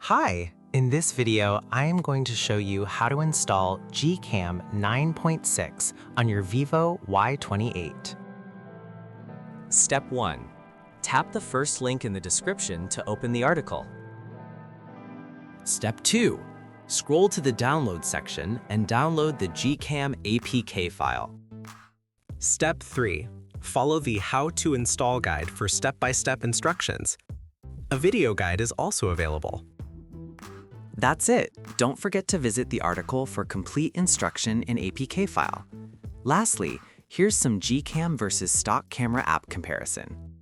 Hi! In this video, I am going to show you how to install GCam 9.6 on your Vivo Y28. Step 1. Tap the first link in the description to open the article. Step 2. Scroll to the download section and download the GCam APK file. Step 3. Follow the How to Install guide for step-by-step instructions. A video guide is also available. That's it. Don't forget to visit the article for complete instruction in APK file. Lastly, here's some GCam versus stock camera app comparison.